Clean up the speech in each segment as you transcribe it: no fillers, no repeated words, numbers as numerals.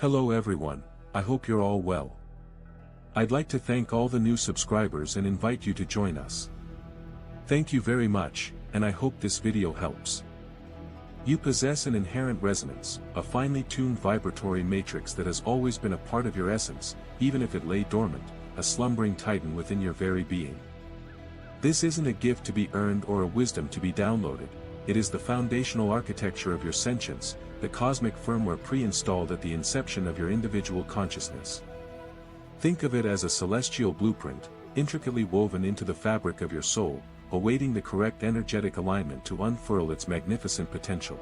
Hello everyone, I hope you're all well. I'd like to thank all the new subscribers and invite you to join us. Thank you very much, and I hope this video helps. You possess an inherent resonance, a finely tuned vibratory matrix that has always been a part of your essence, even if it lay dormant, a slumbering titan within your very being. This isn't a gift to be earned or a wisdom to be downloaded, it is the foundational architecture of your sentience, the cosmic firmware pre-installed at the inception of your individual consciousness. Think of it as a celestial blueprint, intricately woven into the fabric of your soul, awaiting the correct energetic alignment to unfurl its magnificent potential.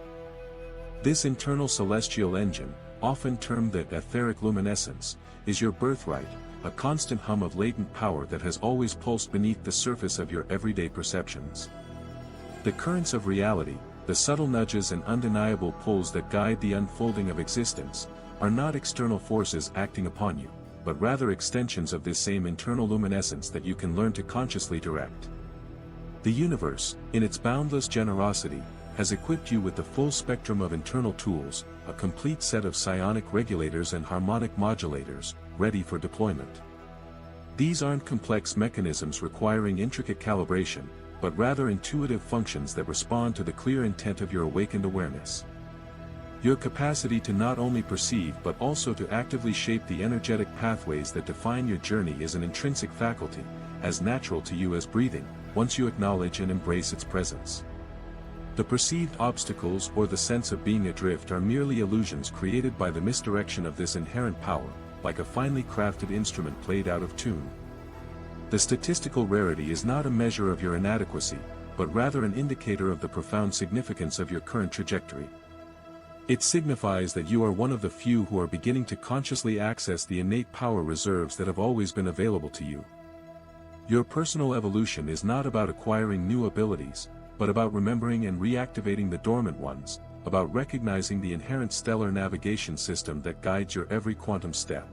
This internal celestial engine, often termed the etheric luminescence, is your birthright, a constant hum of latent power that has always pulsed beneath the surface of your everyday perceptions. The currents of reality, the subtle nudges and undeniable pulls that guide the unfolding of existence, are not external forces acting upon you, but rather extensions of this same internal luminescence that you can learn to consciously direct. The universe, in its boundless generosity, has equipped you with the full spectrum of internal tools, a complete set of psionic regulators and harmonic modulators, ready for deployment. These aren't complex mechanisms requiring intricate calibration, but rather intuitive functions that respond to the clear intent of your awakened awareness. Your capacity to not only perceive but also to actively shape the energetic pathways that define your journey is an intrinsic faculty, as natural to you as breathing, once you acknowledge and embrace its presence. The perceived obstacles or the sense of being adrift are merely illusions created by the misdirection of this inherent power, like a finely crafted instrument played out of tune. The statistical rarity is not a measure of your inadequacy, but rather an indicator of the profound significance of your current trajectory. It signifies that you are one of the few who are beginning to consciously access the innate power reserves that have always been available to you. Your personal evolution is not about acquiring new abilities, but about remembering and reactivating the dormant ones, about recognizing the inherent stellar navigation system that guides your every quantum step.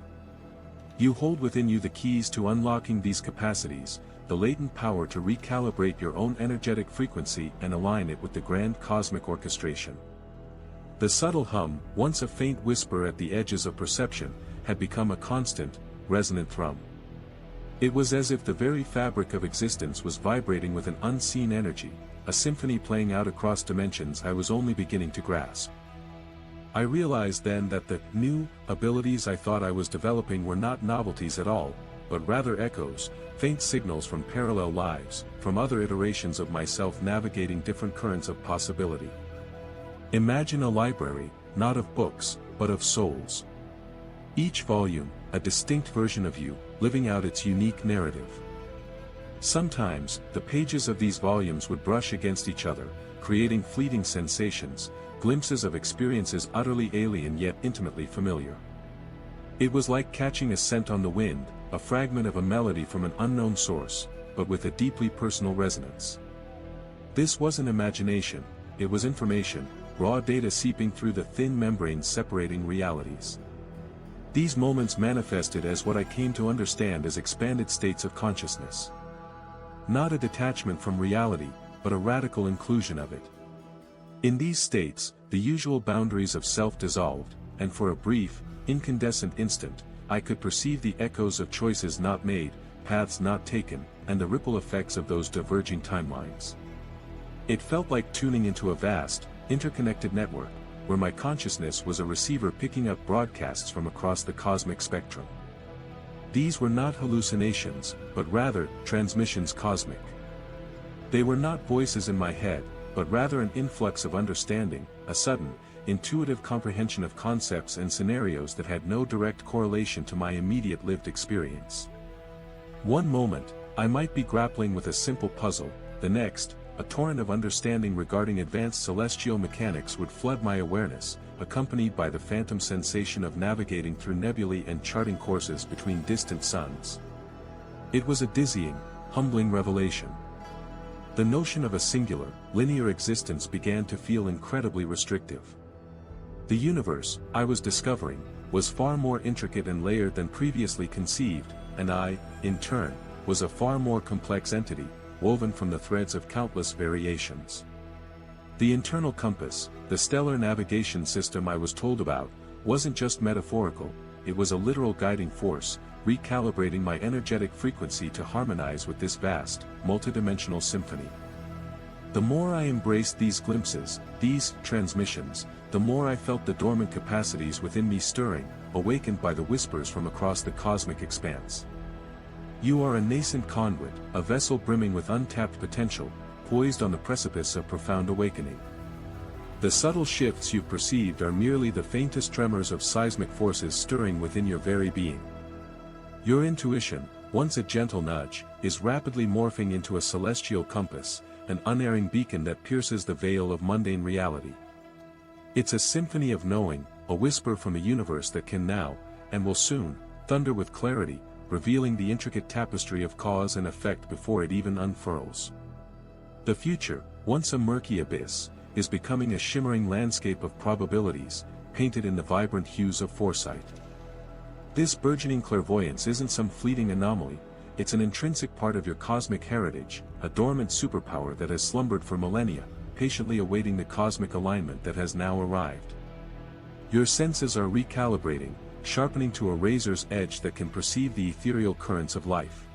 You hold within you the keys to unlocking these capacities, the latent power to recalibrate your own energetic frequency and align it with the grand cosmic orchestration. The subtle hum, once a faint whisper at the edges of perception, had become a constant, resonant thrum. It was as if the very fabric of existence was vibrating with an unseen energy, a symphony playing out across dimensions I was only beginning to grasp. I realized then that the new abilities I thought I was developing were not novelties at all, but rather echoes, faint signals from parallel lives, from other iterations of myself navigating different currents of possibility. Imagine a library, not of books, but of souls. Each volume, a distinct version of you, living out its unique narrative. Sometimes, the pages of these volumes would brush against each other, creating fleeting sensations, glimpses of experiences utterly alien yet intimately familiar. It was like catching a scent on the wind, a fragment of a melody from an unknown source, but with a deeply personal resonance. This wasn't imagination, it was information, raw data seeping through the thin membranes separating realities. These moments manifested as what I came to understand as expanded states of consciousness. Not a detachment from reality, but a radical inclusion of it. In these states, the usual boundaries of self dissolved, and for a brief, incandescent instant, I could perceive the echoes of choices not made, paths not taken, and the ripple effects of those diverging timelines. It felt like tuning into a vast, interconnected network, where my consciousness was a receiver picking up broadcasts from across the cosmic spectrum. These were not hallucinations, but rather, transmissions cosmic. They were not voices in my head, but rather an influx of understanding, a sudden, intuitive comprehension of concepts and scenarios that had no direct correlation to my immediate lived experience. One moment, I might be grappling with a simple puzzle, the next, a torrent of understanding regarding advanced celestial mechanics would flood my awareness, accompanied by the phantom sensation of navigating through nebulae and charting courses between distant suns. It was a dizzying, humbling revelation. The notion of a singular, linear existence began to feel incredibly restrictive. The universe, I was discovering, was far more intricate and layered than previously conceived, and I, in turn, was a far more complex entity, woven from the threads of countless variations. The internal compass, the stellar navigation system I was told about, wasn't just metaphorical, it was a literal guiding force, recalibrating my energetic frequency to harmonize with this vast, multidimensional symphony. The more I embraced these glimpses, these transmissions, the more I felt the dormant capacities within me stirring, awakened by the whispers from across the cosmic expanse. You are a nascent conduit, a vessel brimming with untapped potential, poised on the precipice of profound awakening. The subtle shifts you've perceived are merely the faintest tremors of seismic forces stirring within your very being. Your intuition, once a gentle nudge, is rapidly morphing into a celestial compass, an unerring beacon that pierces the veil of mundane reality. It's a symphony of knowing, a whisper from a universe that can now, and will soon, thunder with clarity, revealing the intricate tapestry of cause and effect before it even unfurls. The future, once a murky abyss, is becoming a shimmering landscape of probabilities, painted in the vibrant hues of foresight. This burgeoning clairvoyance isn't some fleeting anomaly, it's an intrinsic part of your cosmic heritage, a dormant superpower that has slumbered for millennia, patiently awaiting the cosmic alignment that has now arrived. Your senses are recalibrating, sharpening to a razor's edge that can perceive the ethereal currents of life.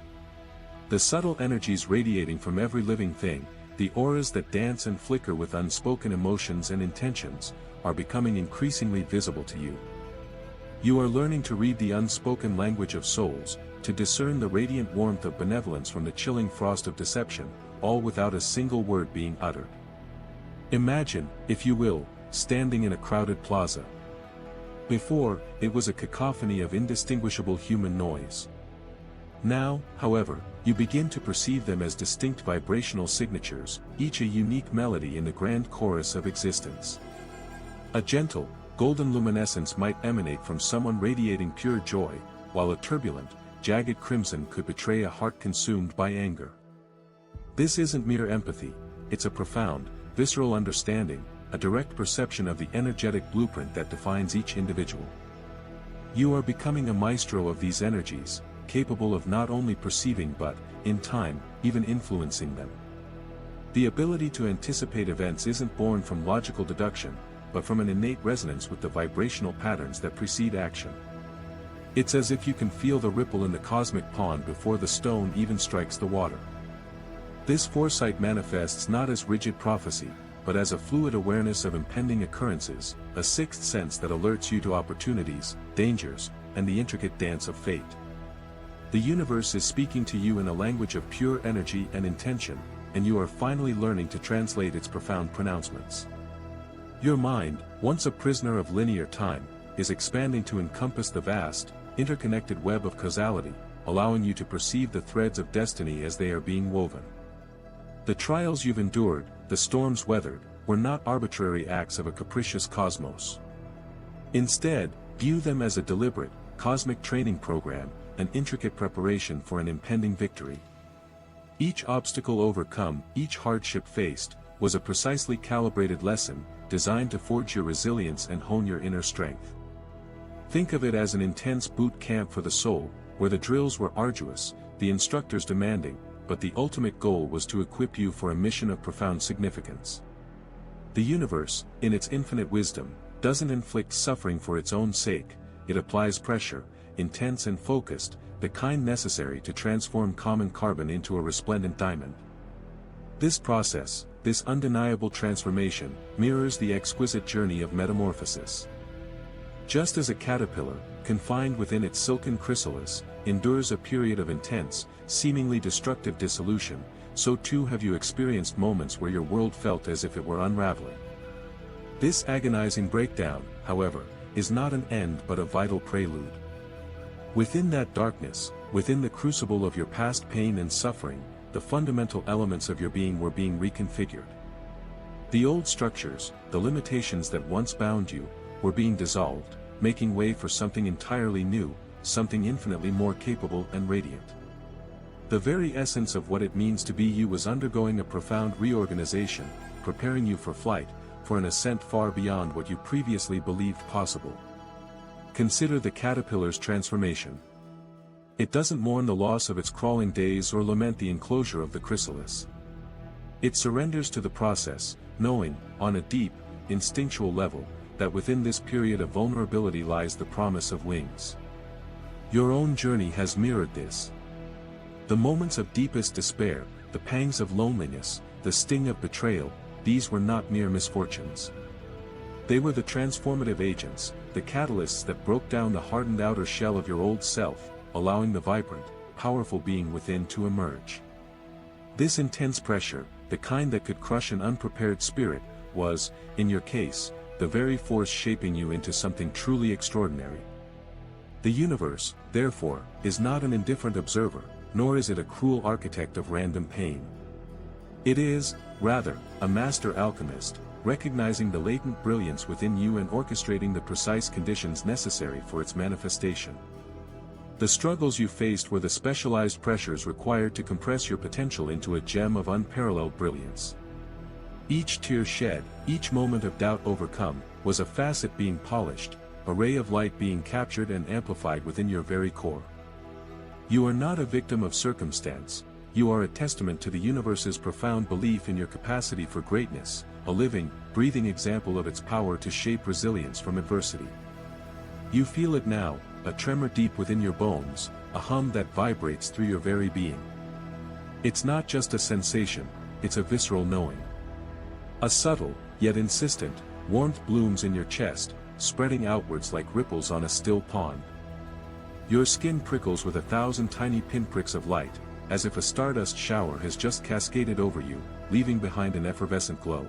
The subtle energies radiating from every living thing, the auras that dance and flicker with unspoken emotions and intentions, are becoming increasingly visible to you. You are learning to read the unspoken language of souls, to discern the radiant warmth of benevolence from the chilling frost of deception, all without a single word being uttered. Imagine, if you will, standing in a crowded plaza. Before, it was a cacophony of indistinguishable human noise. Now, however, you begin to perceive them as distinct vibrational signatures, each a unique melody in the grand chorus of existence. A gentle, golden luminescence might emanate from someone radiating pure joy, while a turbulent, jagged crimson could betray a heart consumed by anger. This isn't mere empathy, it's a profound, visceral understanding, a direct perception of the energetic blueprint that defines each individual. You are becoming a maestro of these energies, capable of not only perceiving but, in time, even influencing them. The ability to anticipate events isn't born from logical deduction, but from an innate resonance with the vibrational patterns that precede action. It's as if you can feel the ripple in the cosmic pond before the stone even strikes the water. This foresight manifests not as rigid prophecy, but as a fluid awareness of impending occurrences, a sixth sense that alerts you to opportunities, dangers, and the intricate dance of fate. The universe is speaking to you in a language of pure energy and intention, and you are finally learning to translate its profound pronouncements. Your mind, once a prisoner of linear time, is expanding to encompass the vast, interconnected web of causality, allowing you to perceive the threads of destiny as they are being woven. The trials you've endured, the storms weathered, were not arbitrary acts of a capricious cosmos. Instead, view them as a deliberate, cosmic training program, an intricate preparation for an impending victory. Each obstacle overcome, each hardship faced, was a precisely calibrated lesson, designed to forge your resilience and hone your inner strength. Think of it as an intense boot camp for the soul, where the drills were arduous, the instructors demanding, but the ultimate goal was to equip you for a mission of profound significance. The universe, in its infinite wisdom, doesn't inflict suffering for its own sake, it applies pressure, intense and focused, the kind necessary to transform common carbon into a resplendent diamond. This process, this undeniable transformation, mirrors the exquisite journey of metamorphosis. Just as a caterpillar, confined within its silken chrysalis, endures a period of intense, seemingly destructive dissolution, so too have you experienced moments where your world felt as if it were unraveling. This agonizing breakdown, however, is not an end but a vital prelude. Within that darkness, within the crucible of your past pain and suffering, the fundamental elements of your being were being reconfigured. The old structures, the limitations that once bound you, were being dissolved, making way for something entirely new, something infinitely more capable and radiant. The very essence of what it means to be you was undergoing a profound reorganization, preparing you for flight, for an ascent far beyond what you previously believed possible. Consider the caterpillar's transformation. It doesn't mourn the loss of its crawling days or lament the enclosure of the chrysalis. It surrenders to the process, knowing, on a deep, instinctual level, that within this period of vulnerability lies the promise of wings. Your own journey has mirrored this. The moments of deepest despair, the pangs of loneliness, the sting of betrayal, these were not mere misfortunes. They were the transformative agents, the catalysts that broke down the hardened outer shell of your old self, allowing the vibrant, powerful being within to emerge. This intense pressure, the kind that could crush an unprepared spirit, was, in your case, the very force shaping you into something truly extraordinary. The universe, therefore, is not an indifferent observer, nor is it a cruel architect of random pain. It is, rather, a master alchemist, recognizing the latent brilliance within you and orchestrating the precise conditions necessary for its manifestation. The struggles you faced were the specialized pressures required to compress your potential into a gem of unparalleled brilliance. Each tear shed, each moment of doubt overcome, was a facet being polished, a ray of light being captured and amplified within your very core. You are not a victim of circumstance, you are a testament to the universe's profound belief in your capacity for greatness, a living, breathing example of its power to shape resilience from adversity. You feel it now, a tremor deep within your bones, a hum that vibrates through your very being. It's not just a sensation, it's a visceral knowing. A subtle, yet insistent, warmth blooms in your chest, spreading outwards like ripples on a still pond. Your skin prickles with 1,000 tiny pinpricks of light, as if a stardust shower has just cascaded over you, leaving behind an effervescent glow.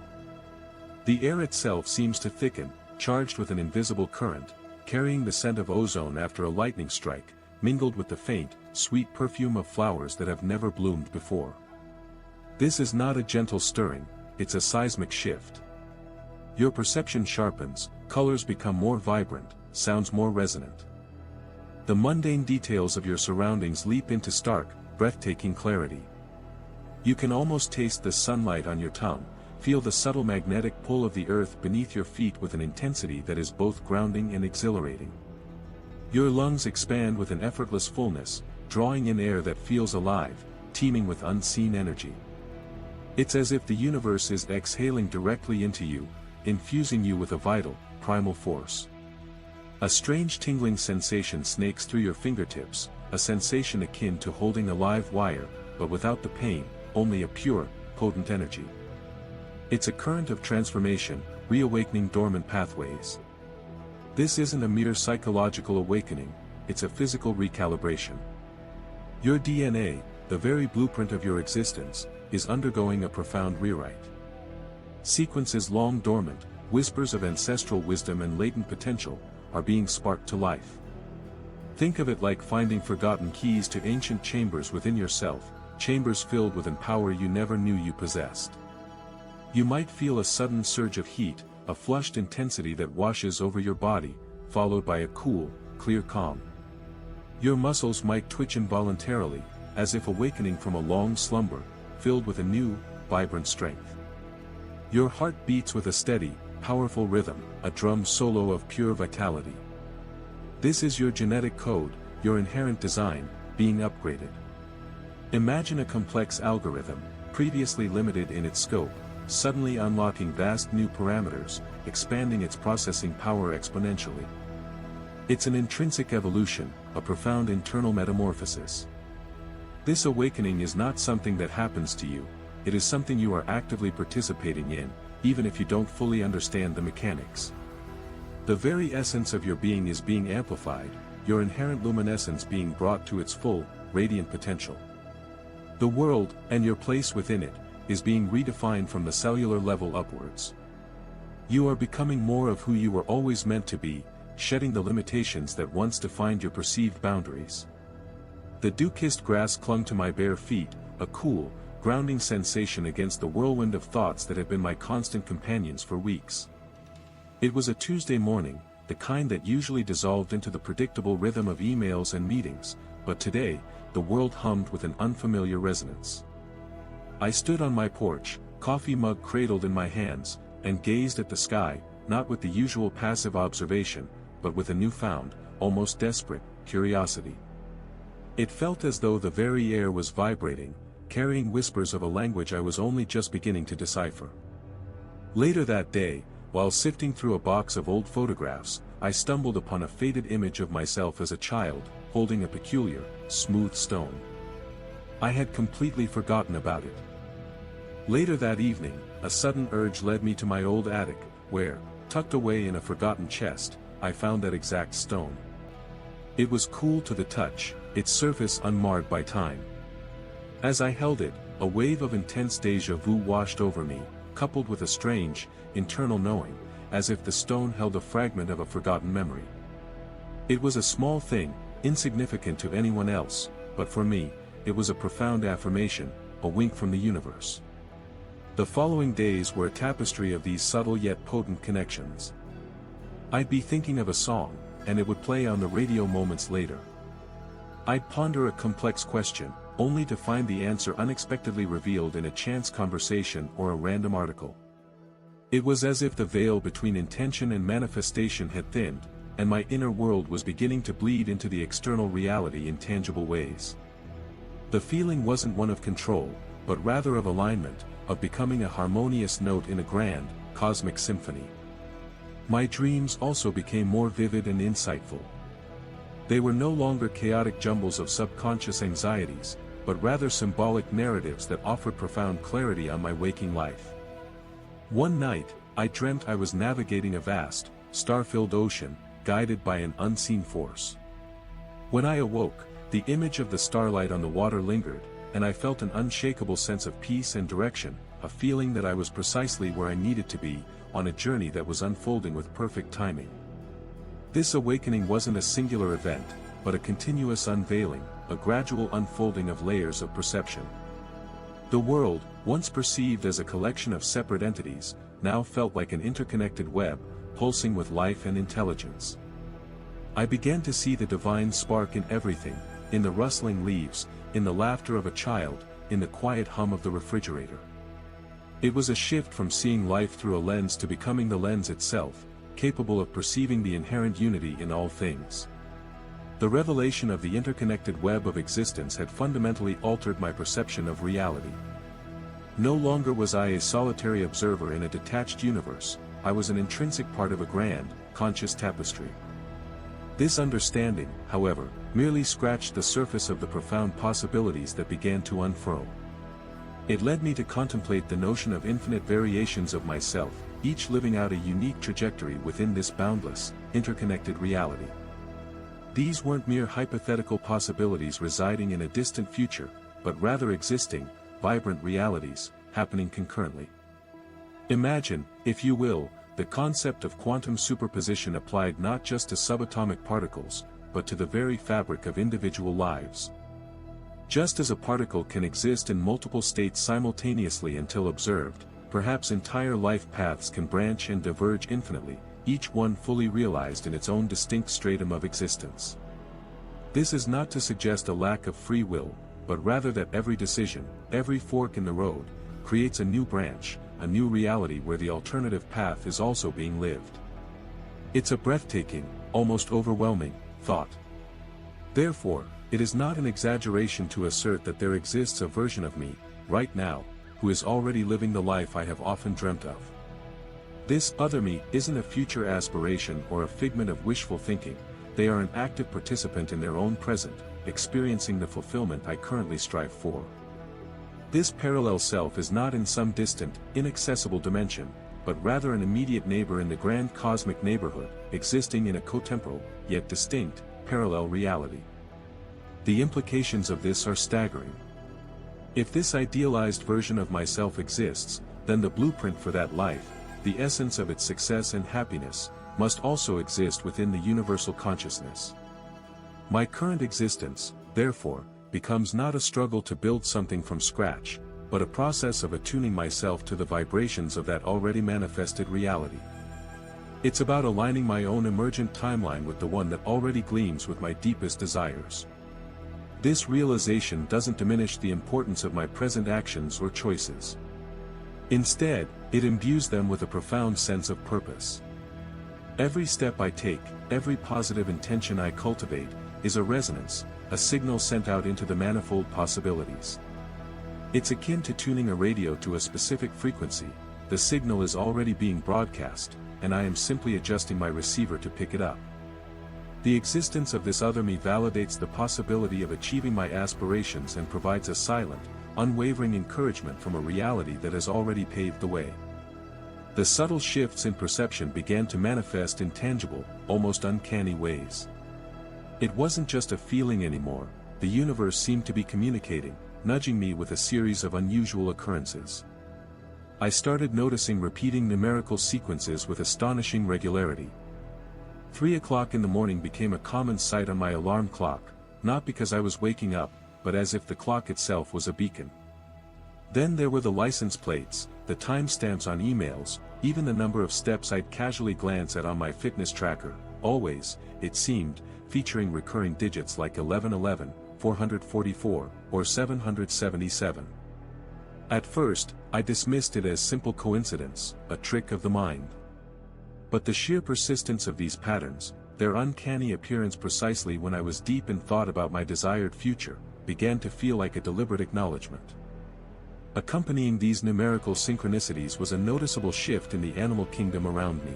The air itself seems to thicken, charged with an invisible current, carrying the scent of ozone after a lightning strike, mingled with the faint, sweet perfume of flowers that have never bloomed before. This is not a gentle stirring, it's a seismic shift. Your perception sharpens, colors become more vibrant, sounds more resonant. The mundane details of your surroundings leap into stark, breathtaking clarity. You can almost taste the sunlight on your tongue, feel the subtle magnetic pull of the earth beneath your feet with an intensity that is both grounding and exhilarating. Your lungs expand with an effortless fullness, drawing in air that feels alive, teeming with unseen energy. It's as if the universe is exhaling directly into you, infusing you with a vital, primal force. A strange tingling sensation snakes through your fingertips, a sensation akin to holding a live wire, but without the pain, only a pure, potent energy. It's a current of transformation, reawakening dormant pathways. This isn't a mere psychological awakening, it's a physical recalibration. Your DNA, the very blueprint of your existence, is undergoing a profound rewrite. Sequences long dormant, whispers of ancestral wisdom and latent potential, are being sparked to life. Think of it like finding forgotten keys to ancient chambers within yourself, chambers filled with power you never knew you possessed. You might feel a sudden surge of heat, a flushed intensity that washes over your body, followed by a cool, clear calm. Your muscles might twitch involuntarily, as if awakening from a long slumber, filled with a new, vibrant strength. Your heart beats with a steady, powerful rhythm, a drum solo of pure vitality. This is your genetic code, your inherent design, being upgraded. Imagine a complex algorithm, previously limited in its scope, suddenly unlocking vast new parameters, expanding its processing power exponentially. It's an intrinsic evolution, a profound internal metamorphosis. This awakening is not something that happens to you, it is something you are actively participating in, even if you don't fully understand the mechanics. The very essence of your being is being amplified, your inherent luminescence being brought to its full, radiant potential. The world, and your place within it, is being redefined from the cellular level upwards. You are becoming more of who you were always meant to be, shedding the limitations that once defined your perceived boundaries. The dew-kissed grass clung to my bare feet, a cool, grounding sensation against the whirlwind of thoughts that had been my constant companions for weeks. It was a Tuesday morning, the kind that usually dissolved into the predictable rhythm of emails and meetings, but today, the world hummed with an unfamiliar resonance. I stood on my porch, coffee mug cradled in my hands, and gazed at the sky, not with the usual passive observation, but with a newfound, almost desperate, curiosity. It felt as though the very air was vibrating, carrying whispers of a language I was only just beginning to decipher. Later that day, while sifting through a box of old photographs, I stumbled upon a faded image of myself as a child, holding a peculiar, smooth stone. I had completely forgotten about it. Later that evening, a sudden urge led me to my old attic, where, tucked away in a forgotten chest, I found that exact stone. It was cool to the touch, its surface unmarred by time. As I held it, a wave of intense déjà vu washed over me, coupled with a strange, internal knowing, as if the stone held a fragment of a forgotten memory. It was a small thing, insignificant to anyone else, but for me, it was a profound affirmation, a wink from the universe. The following days were a tapestry of these subtle yet potent connections. I'd be thinking of a song, and it would play on the radio moments later. I'd ponder a complex question, only to find the answer unexpectedly revealed in a chance conversation or a random article. It was as if the veil between intention and manifestation had thinned, and my inner world was beginning to bleed into the external reality in tangible ways. The feeling wasn't one of control, but rather of alignment, of becoming a harmonious note in a grand, cosmic symphony. My dreams also became more vivid and insightful. They were no longer chaotic jumbles of subconscious anxieties, but rather symbolic narratives that offered profound clarity on my waking life. One night, I dreamt I was navigating a vast, star-filled ocean, guided by an unseen force. When I awoke, the image of the starlight on the water lingered, and I felt an unshakable sense of peace and direction, a feeling that I was precisely where I needed to be, on a journey that was unfolding with perfect timing. This awakening wasn't a singular event, but a continuous unveiling, a gradual unfolding of layers of perception. The world, once perceived as a collection of separate entities, now felt like an interconnected web, pulsing with life and intelligence. I began to see the divine spark in everything, in the rustling leaves, in the laughter of a child, in the quiet hum of the refrigerator. It was a shift from seeing life through a lens to becoming the lens itself, capable of perceiving the inherent unity in all things. The revelation of the interconnected web of existence had fundamentally altered my perception of reality. No longer was I a solitary observer in a detached universe, I was an intrinsic part of a grand, conscious tapestry. This understanding, however, merely scratched the surface of the profound possibilities that began to unfurl. It led me to contemplate the notion of infinite variations of myself, each living out a unique trajectory within this boundless, interconnected reality. These weren't mere hypothetical possibilities residing in a distant future, but rather existing, vibrant realities, happening concurrently. Imagine, if you will, the concept of quantum superposition applied not just to subatomic particles, but to the very fabric of individual lives. Just as a particle can exist in multiple states simultaneously until observed, perhaps entire life paths can branch and diverge infinitely, each one fully realized in its own distinct stratum of existence. This is not to suggest a lack of free will, but rather that every decision, every fork in the road, creates a new branch, a new reality where the alternative path is also being lived. It's a breathtaking, almost overwhelming, thought. Therefore, it is not an exaggeration to assert that there exists a version of me, right now, who is already living the life I have often dreamt of. This other me isn't a future aspiration or a figment of wishful thinking, they are an active participant in their own present, experiencing the fulfillment I currently strive for. This parallel self is not in some distant, inaccessible dimension, but rather an immediate neighbor in the grand cosmic neighborhood, existing in a cotemporal, yet distinct, parallel reality. The implications of this are staggering. If this idealized version of myself exists, then the blueprint for that life, the essence of its success and happiness, must also exist within the universal consciousness. My current existence, therefore, becomes not a struggle to build something from scratch, but a process of attuning myself to the vibrations of that already manifested reality. It's about aligning my own emergent timeline with the one that already gleams with my deepest desires. This realization doesn't diminish the importance of my present actions or choices. Instead, it imbues them with a profound sense of purpose. Every step I take, every positive intention I cultivate, is a resonance, a signal sent out into the manifold possibilities. It's akin to tuning a radio to a specific frequency, the signal is already being broadcast, and I am simply adjusting my receiver to pick it up. The existence of this other me validates the possibility of achieving my aspirations and provides a silent, unwavering encouragement from a reality that has already paved the way. The subtle shifts in perception began to manifest in tangible, almost uncanny ways. It wasn't just a feeling anymore, the universe seemed to be communicating, nudging me with a series of unusual occurrences. I started noticing repeating numerical sequences with astonishing regularity. 3 o'clock in the morning became a common sight on my alarm clock, not because I was waking up, but as if the clock itself was a beacon. Then there were the license plates, the timestamps on emails, even the number of steps I'd casually glance at on my fitness tracker, always, it seemed, featuring recurring digits like 1111, 444, or 777. At first, I dismissed it as simple coincidence, a trick of the mind. But the sheer persistence of these patterns, their uncanny appearance precisely when I was deep in thought about my desired future, began to feel like a deliberate acknowledgement. Accompanying these numerical synchronicities was a noticeable shift in the animal kingdom around me.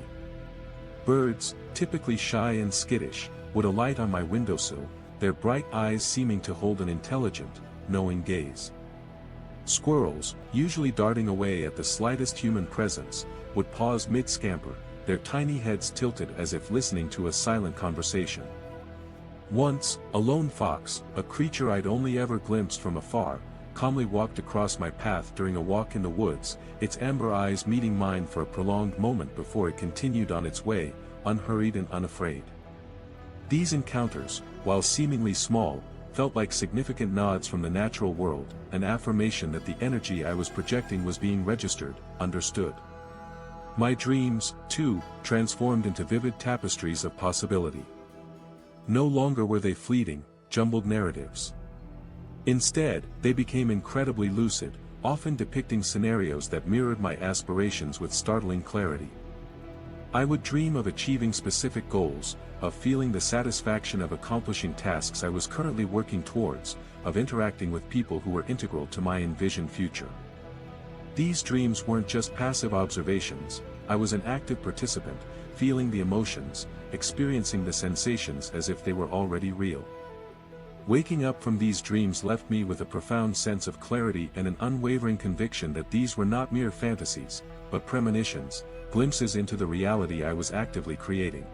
Birds, typically shy and skittish, would alight on my windowsill, their bright eyes seeming to hold an intelligent, knowing gaze. Squirrels, usually darting away at the slightest human presence, would pause mid-scamper, their tiny heads tilted as if listening to a silent conversation. Once, a lone fox, a creature I'd only ever glimpsed from afar, calmly walked across my path during a walk in the woods, its amber eyes meeting mine for a prolonged moment before it continued on its way, unhurried and unafraid. These encounters, while seemingly small, felt like significant nods from the natural world, an affirmation that the energy I was projecting was being registered, understood. My dreams, too, transformed into vivid tapestries of possibility. No longer were they fleeting, jumbled narratives. Instead, they became incredibly lucid, often depicting scenarios that mirrored my aspirations with startling clarity. I would dream of achieving specific goals, of feeling the satisfaction of accomplishing tasks I was currently working towards, of interacting with people who were integral to my envisioned future. These dreams weren't just passive observations, I was an active participant, feeling the emotions, experiencing the sensations as if they were already real. Waking up from these dreams left me with a profound sense of clarity and an unwavering conviction that these were not mere fantasies, but premonitions, glimpses into the reality I was actively creating.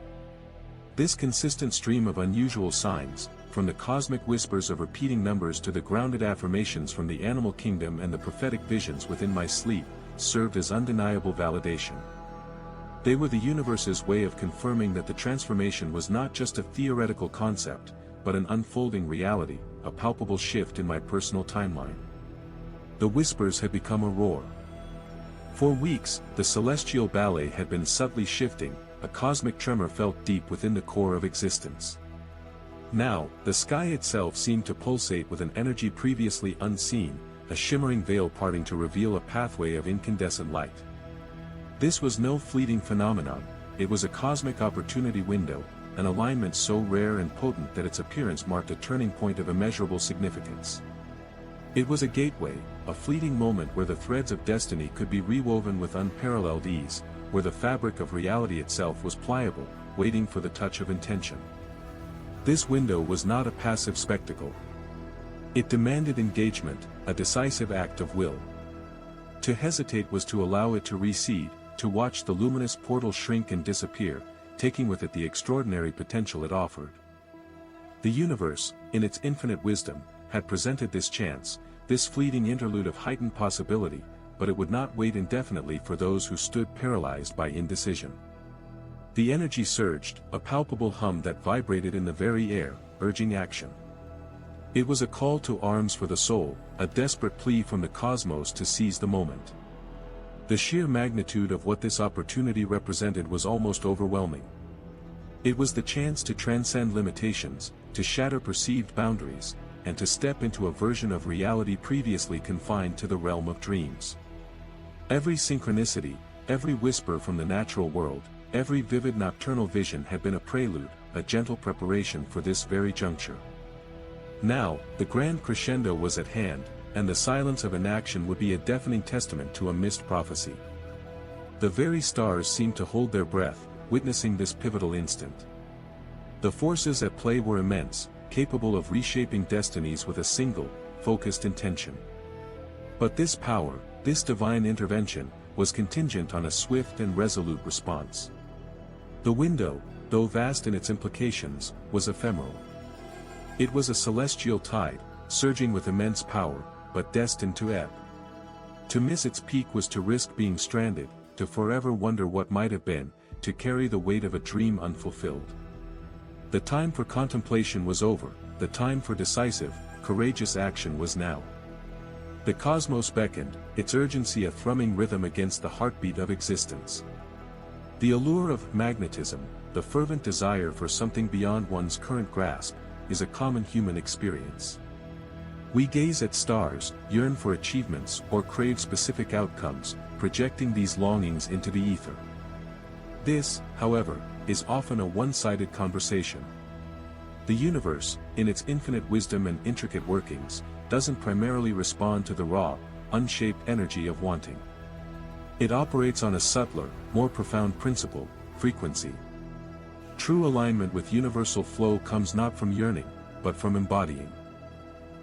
This consistent stream of unusual signs, from the cosmic whispers of repeating numbers to the grounded affirmations from the animal kingdom and the prophetic visions within my sleep, served as undeniable validation. They were the universe's way of confirming that the transformation was not just a theoretical concept, but an unfolding reality, a palpable shift in my personal timeline. The whispers had become a roar. For weeks, the celestial ballet had been subtly shifting, a cosmic tremor felt deep within the core of existence. Now, the sky itself seemed to pulsate with an energy previously unseen, a shimmering veil parting to reveal a pathway of incandescent light. This was no fleeting phenomenon, it was a cosmic opportunity window, an alignment so rare and potent that its appearance marked a turning point of immeasurable significance. It was a gateway, a fleeting moment where the threads of destiny could be rewoven with unparalleled ease, where the fabric of reality itself was pliable, waiting for the touch of intention. This window was not a passive spectacle. It demanded engagement, a decisive act of will. To hesitate was to allow it to recede, to watch the luminous portal shrink and disappear, taking with it the extraordinary potential it offered. The universe, in its infinite wisdom, had presented this chance, this fleeting interlude of heightened possibility, but it would not wait indefinitely for those who stood paralyzed by indecision. The energy surged, a palpable hum that vibrated in the very air, urging action. It was a call to arms for the soul, a desperate plea from the cosmos to seize the moment. The sheer magnitude of what this opportunity represented was almost overwhelming. It was the chance to transcend limitations, to shatter perceived boundaries, and to step into a version of reality previously confined to the realm of dreams. Every synchronicity, every whisper from the natural world, every vivid nocturnal vision had been a prelude, a gentle preparation for this very juncture. Now, the grand crescendo was at hand, and the silence of inaction would be a deafening testament to a missed prophecy. The very stars seemed to hold their breath, witnessing this pivotal instant. The forces at play were immense, capable of reshaping destinies with a single, focused intention. But this power, this divine intervention, was contingent on a swift and resolute response. The window, though vast in its implications, was ephemeral. It was a celestial tide, surging with immense power, but destined to ebb. To miss its peak was to risk being stranded, to forever wonder what might have been, to carry the weight of a dream unfulfilled. The time for contemplation was over, the time for decisive, courageous action was now. The cosmos beckoned, its urgency a thrumming rhythm against the heartbeat of existence. The allure of magnetism, the fervent desire for something beyond one's current grasp, is a common human experience. We gaze at stars, yearn for achievements, or crave specific outcomes, projecting these longings into the ether. This, however, is often a one-sided conversation. The universe, in its infinite wisdom and intricate workings, doesn't primarily respond to the raw, unshaped energy of wanting. It operates on a subtler, more profound principle, frequency. True alignment with universal flow comes not from yearning, but from embodying.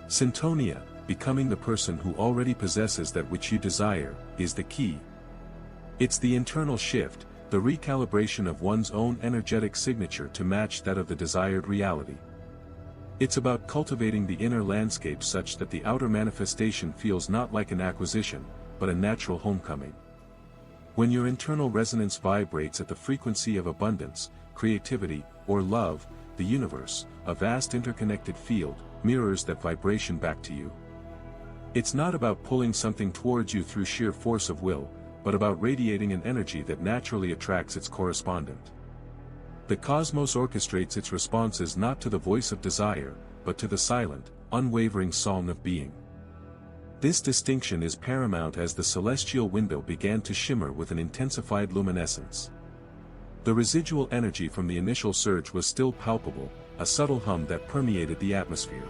Syntonia, becoming the person who already possesses that which you desire, is the key. It's the internal shift, the recalibration of one's own energetic signature to match that of the desired reality. It's about cultivating the inner landscape such that the outer manifestation feels not like an acquisition, but a natural homecoming. When your internal resonance vibrates at the frequency of abundance, creativity, or love, the universe, a vast interconnected field, mirrors that vibration back to you. It's not about pulling something towards you through sheer force of will, but about radiating an energy that naturally attracts its correspondent. The cosmos orchestrates its responses not to the voice of desire, but to the silent, unwavering song of being. This distinction is paramount as the celestial window began to shimmer with an intensified luminescence. The residual energy from the initial surge was still palpable, a subtle hum that permeated the atmosphere.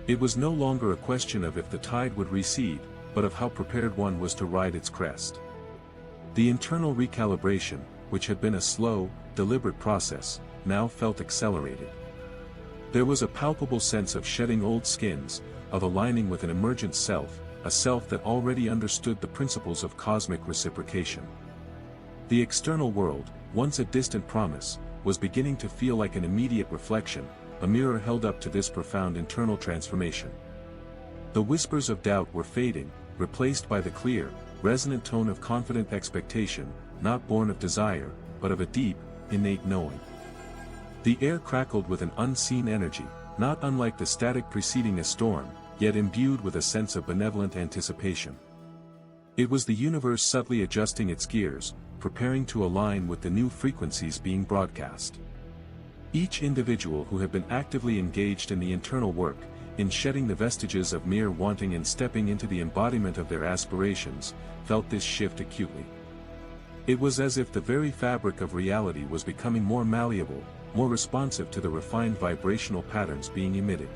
It was no longer a question of if the tide would recede, but of how prepared one was to ride its crest. The internal recalibration, which had been a slow, deliberate process, now felt accelerated. There was a palpable sense of shedding old skins, of aligning with an emergent self, a self that already understood the principles of cosmic reciprocation. The external world, once a distant promise, was beginning to feel like an immediate reflection, a mirror held up to this profound internal transformation. The whispers of doubt were fading, replaced by the clear, resonant tone of confident expectation, not born of desire, but of a deep, innate knowing. The air crackled with an unseen energy, not unlike the static preceding a storm, yet imbued with a sense of benevolent anticipation. It was the universe subtly adjusting its gears, preparing to align with the new frequencies being broadcast. Each individual who had been actively engaged in the internal work, in shedding the vestiges of mere wanting and stepping into the embodiment of their aspirations, felt this shift acutely. It was as if the very fabric of reality was becoming more malleable, more responsive to the refined vibrational patterns being emitted.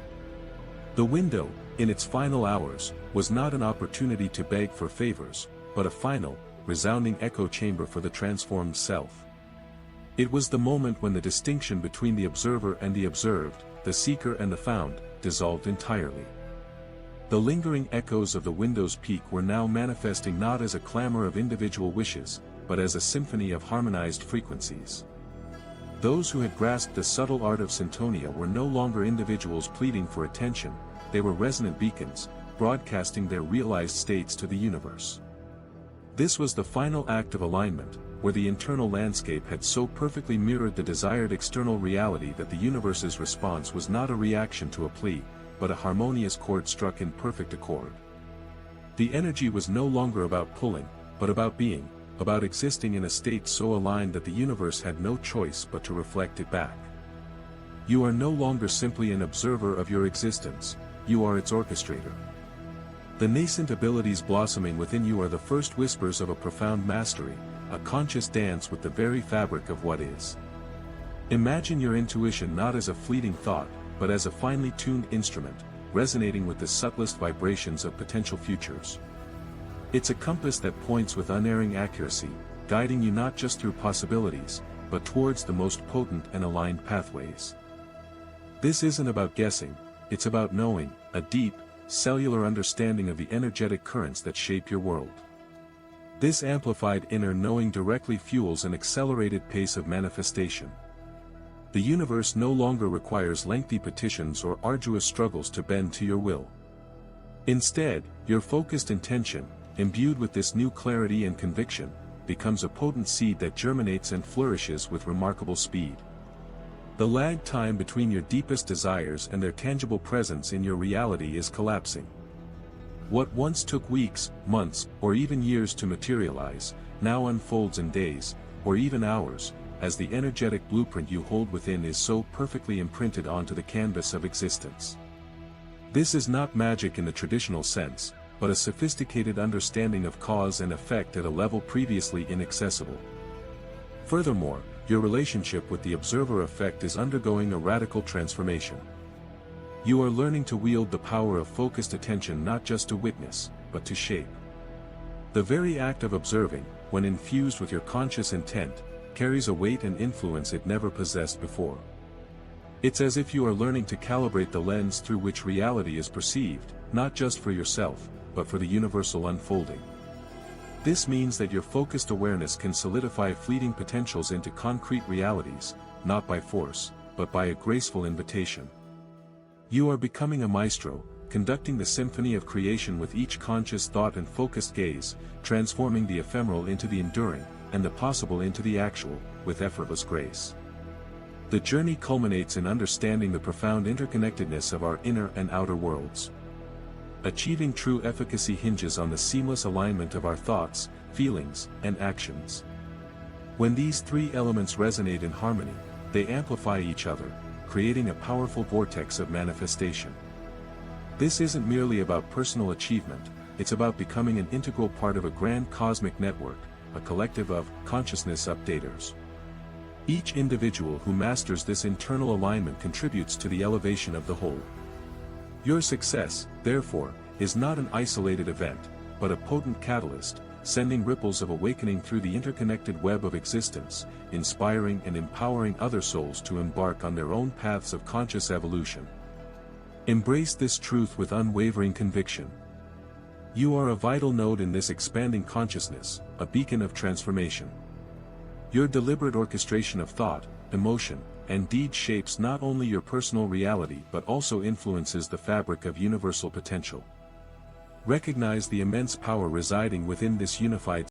The window, in its final hours, was not an opportunity to beg for favors, but a final, resounding echo chamber for the transformed self. It was the moment when the distinction between the observer and the observed, the seeker and the found, dissolved entirely. The lingering echoes of the window's peak were now manifesting not as a clamor of individual wishes, but as a symphony of harmonized frequencies. Those who had grasped the subtle art of syntonia were no longer individuals pleading for attention, they were resonant beacons, broadcasting their realized states to the universe. This was the final act of alignment, where the internal landscape had so perfectly mirrored the desired external reality that the universe's response was not a reaction to a plea, but a harmonious chord struck in perfect accord. The energy was no longer about pulling, but about being, about existing in a state so aligned that the universe had no choice but to reflect it back. You are no longer simply an observer of your existence, you are its orchestrator. The nascent abilities blossoming within you are the first whispers of a profound mastery, a conscious dance with the very fabric of what is. Imagine your intuition not as a fleeting thought, but as a finely tuned instrument, resonating with the subtlest vibrations of potential futures. It's a compass that points with unerring accuracy, guiding you not just through possibilities, but towards the most potent and aligned pathways. This isn't about guessing, it's about knowing, a deep, cellular understanding of the energetic currents that shape your world. This amplified inner knowing directly fuels an accelerated pace of manifestation. The universe no longer requires lengthy petitions or arduous struggles to bend to your will. Instead, your focused intention, imbued with this new clarity and conviction, becomes a potent seed that germinates and flourishes with remarkable speed. The lag time between your deepest desires and their tangible presence in your reality is collapsing. What once took weeks, months, or even years to materialize, now unfolds in days, or even hours, as the energetic blueprint you hold within is so perfectly imprinted onto the canvas of existence. This is not magic in the traditional sense, but a sophisticated understanding of cause and effect at a level previously inaccessible. Furthermore, your relationship with the observer effect is undergoing a radical transformation. You are learning to wield the power of focused attention not just to witness, but to shape. The very act of observing, when infused with your conscious intent, carries a weight and influence it never possessed before. It's as if you are learning to calibrate the lens through which reality is perceived, not just for yourself, but for the universal unfolding. This means that your focused awareness can solidify fleeting potentials into concrete realities, not by force, but by a graceful invitation. You are becoming a maestro, conducting the symphony of creation with each conscious thought and focused gaze, transforming the ephemeral into the enduring, and the possible into the actual, with effortless grace. The journey culminates in understanding the profound interconnectedness of our inner and outer worlds. Achieving true efficacy hinges on the seamless alignment of our thoughts, feelings, and actions. When these three elements resonate in harmony, they amplify each other, creating a powerful vortex of manifestation. This isn't merely about personal achievement, it's about becoming an integral part of a grand cosmic network, a collective of consciousness updaters. Each individual who masters this internal alignment contributes to the elevation of the whole. Your success, therefore, is not an isolated event, but a potent catalyst, sending ripples of awakening through the interconnected web of existence, inspiring and empowering other souls to embark on their own paths of conscious evolution. Embrace this truth with unwavering conviction. You are a vital node in this expanding consciousness, a beacon of transformation. Your deliberate orchestration of thought, emotion, and deed shapes not only your personal reality but also influences the fabric of universal potential. Recognize the immense power residing within this unified